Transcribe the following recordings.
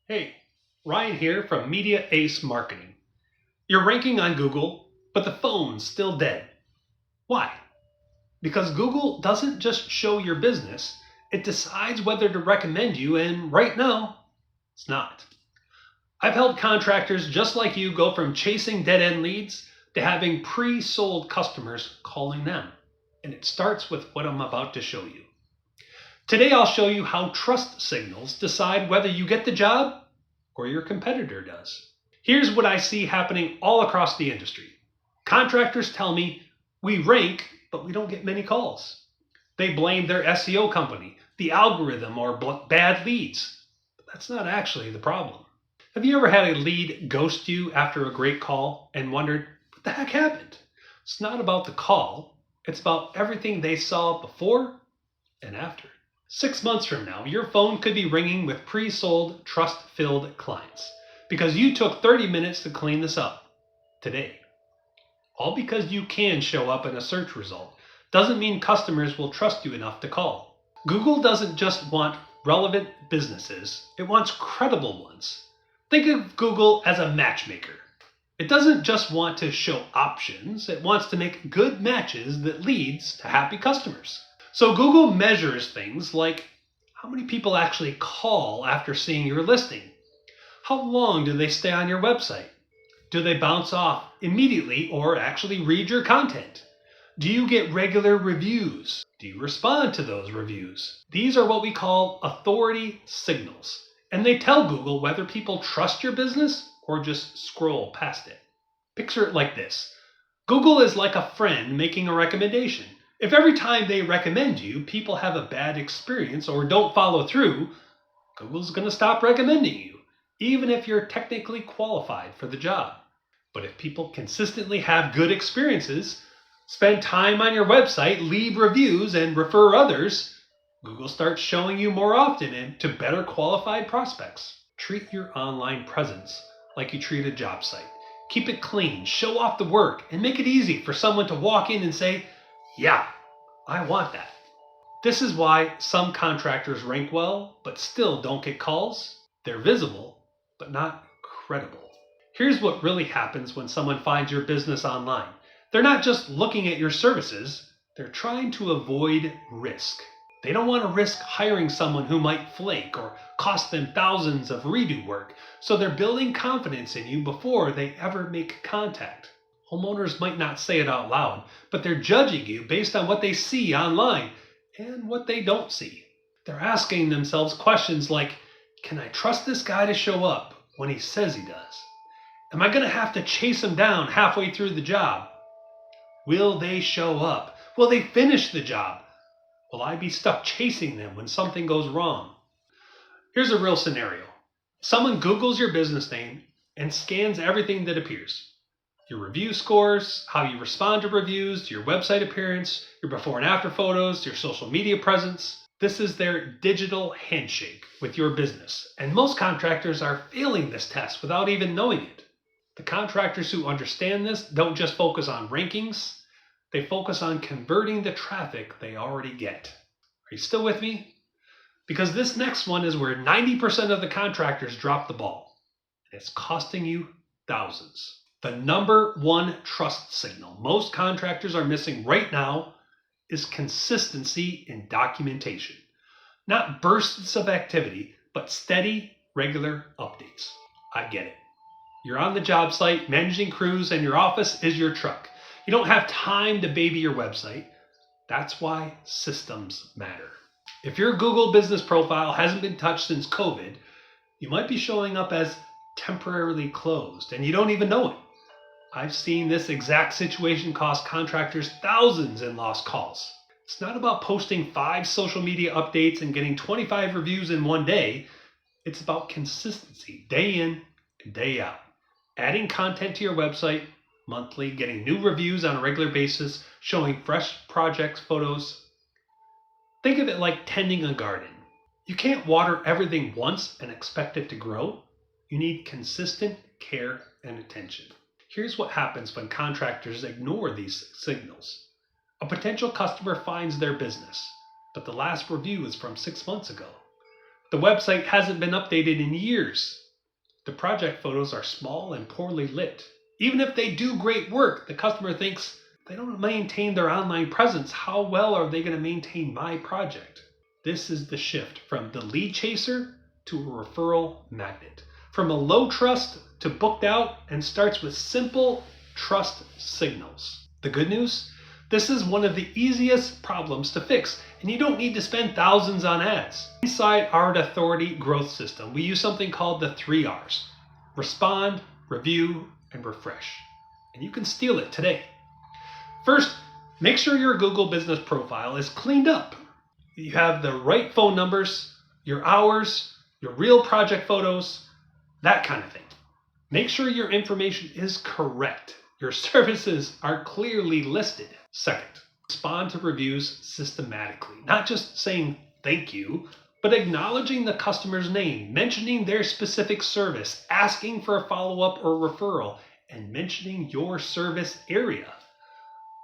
Hey, Ryan here from Media Ace Marketing. You're ranking on Google, but the phone's still dead. Why? Because Google doesn't just show your business, it decides whether to recommend you, and right now, it's not. I've helped contractors just like you go from chasing dead end leads to having pre sold customers calling them. And it starts with what I'm about to show you. Today, I'll show you how trust signals decide whether you get the job or your competitor does. Here's what I see happening all across the industry. Contractors tell me we rank, but we don't get many calls. They blame their SEO company, the algorithm, or bad leads. But that's not actually the problem. Have you ever had a lead ghost you after a great call and wondered, what the heck happened? It's not about the call, it's about everything they saw before and after. 6 months from now, your phone could be ringing with pre-sold, trust-filled clients because you took 30 minutes to clean this up today. All because you can show up in a search result doesn't mean customers will trust you enough to call. Google doesn't just want relevant businesses, it wants credible ones. Think of Google as a matchmaker. It doesn't just want to show options, it wants to make good matches that leads to happy customers. So Google measures things like how many people actually call after seeing your listing. How long do they stay on your website? Do they bounce off immediately or actually read your content? Do you get regular reviews? Do you respond to those reviews? These are what we call authority signals, and they tell Google whether people trust your business or just scroll past it. Picture it like this. Google is like a friend making a recommendation. If every time they recommend you, people have a bad experience or don't follow through, Google's going to stop recommending you, even if you're technically qualified for the job. But if people consistently have good experiences, spend time on your website, leave reviews, and refer others, Google starts showing you more often and to better qualified prospects. Treat your online presence like you treat a job site. Keep it clean, show off the work, and make it easy for someone to walk in and say, yeah, I want that. This is why some contractors rank well, but still don't get calls. They're visible, but not credible. Here's what really happens when someone finds your business online. They're not just looking at your services, they're trying to avoid risk. They don't want to risk hiring someone who might flake or cost them thousands of redo work, so they're building confidence in you before they ever make contact. Homeowners might not say it out loud, but they're judging you based on what they see online and what they don't see. They're asking themselves questions like, can I trust this guy to show up when he says he does? Am I going to have to chase him down halfway through the job? Will they show up? Will they finish the job? Will I be stuck chasing them when something goes wrong? Here's a real scenario. Someone Googles your business name and scans everything that appears. Your review scores, how you respond to reviews, your website appearance, your before and after photos, your social media presence. This is their digital handshake with your business, and most contractors are failing this test without even knowing it. The contractors who understand this don't just focus on rankings, they focus on converting the traffic they already get. Are you still with me? Because this next one is where 90% of the contractors drop the ball. It's costing you thousands. The number one trust signal most contractors are missing right now is consistency in documentation. Not bursts of activity, but steady, regular updates. I get it. You're on the job site, managing crews, and your office is your truck. You don't have time to baby your website. That's why systems matter. If your Google business profile hasn't been touched since COVID, you might be showing up as temporarily closed, and you don't even know it. I've seen this exact situation cost contractors thousands in lost calls. It's not about posting 5 social media updates and getting 25 reviews in one day. It's about consistency, day in and day out. Adding content to your website monthly, getting new reviews on a regular basis, showing fresh project photos. Think of it like tending a garden. You can't water everything once and expect it to grow. You need consistent care and attention. Here's what happens when contractors ignore these signals. A potential customer finds their business, but the last review is from 6 months ago. The website hasn't been updated in years. The project photos are small and poorly lit. Even if they do great work, the customer thinks they don't maintain their online presence. How well are they going to maintain my project? This is the shift from the lead chaser to a referral magnet. From a low trust to booked out, and starts with simple trust signals. The good news? This is one of the easiest problems to fix, and you don't need to spend thousands on ads. Inside our authority growth system, we use something called the 3 R's. Respond, review, and refresh. And you can steal it today. First, make sure your Google business profile is cleaned up. You have the right phone numbers, your hours, your real project photos, that kind of thing. Make sure your information is correct. Your services are clearly listed. Second, respond to reviews systematically. Not just saying thank you, but acknowledging the customer's name, mentioning their specific service, asking for a follow-up or referral, and mentioning your service area.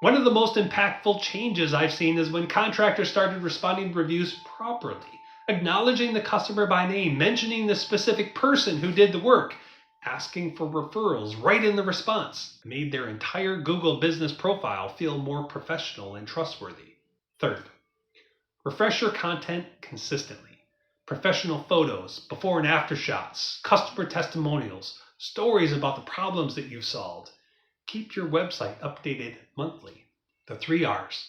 One of the most impactful changes I've seen is when contractors started responding to reviews properly, acknowledging the customer by name, mentioning the specific person who did the work, asking for referrals right in the response. It made their entire Google business profile feel more professional and trustworthy. Third, refresh your content consistently. Professional photos, before and after shots, customer testimonials, stories about the problems that you've solved. Keep your website updated monthly. The 3 R's.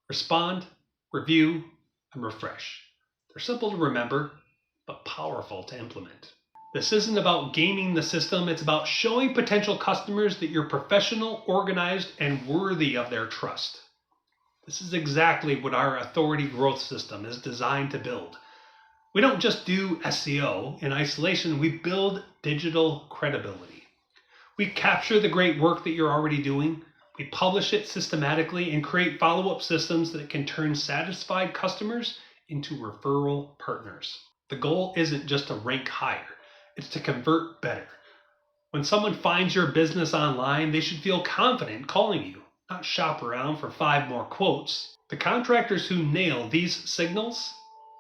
Respond, review, and refresh. They're simple to remember, but powerful to implement. This isn't about gaming the system, it's about showing potential customers that you're professional, organized, and worthy of their trust. This is exactly what our authority growth system is designed to build. We don't just do SEO in isolation, we build digital credibility. We capture the great work that you're already doing, we publish it systematically, and create follow-up systems that can turn satisfied customers into referral partners. The goal isn't just to rank higher, it's to convert better. When someone finds your business online, they should feel confident calling you, not shop around for 5 more quotes. The contractors who nail these signals,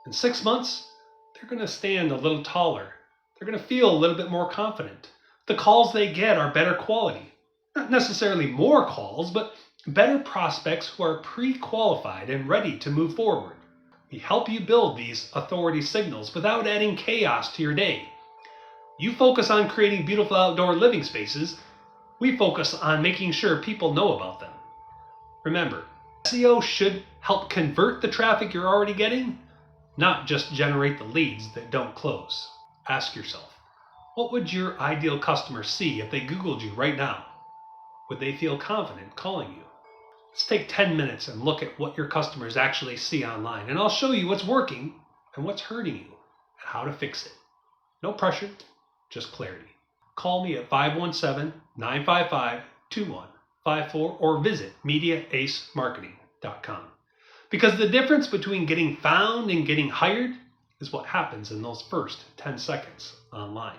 in 6 months, they're going to stand a little taller. They're going to feel a little bit more confident. The calls they get are better quality. Not necessarily more calls, but better prospects who are pre-qualified and ready to move forward. We help you build these authority signals without adding chaos to your day. You focus on creating beautiful outdoor living spaces. We focus on making sure people know about them. Remember, SEO should help convert the traffic you're already getting, not just generate the leads that don't close. Ask yourself, what would your ideal customer see if they Googled you right now? Would they feel confident calling you? Let's take 10 minutes and look at what your customers actually see online, and I'll show you what's working and what's hurting you and how to fix it. No pressure, just clarity. Call me at 517-955-2154 or visit MediaAceMarketing.com. Because the difference between getting found and getting hired is what happens in those first 10 seconds online.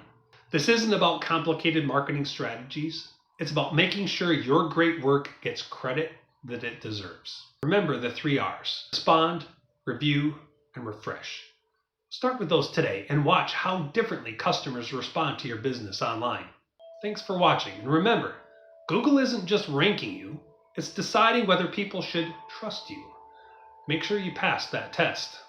This isn't about complicated marketing strategies. It's about making sure your great work gets credit that it deserves. Remember the 3 R's. Respond, review, and refresh. Start with those today and watch how differently customers respond to your business online. Thanks for watching, and remember, Google isn't just ranking you, it's deciding whether people should trust you. Make sure you pass that test.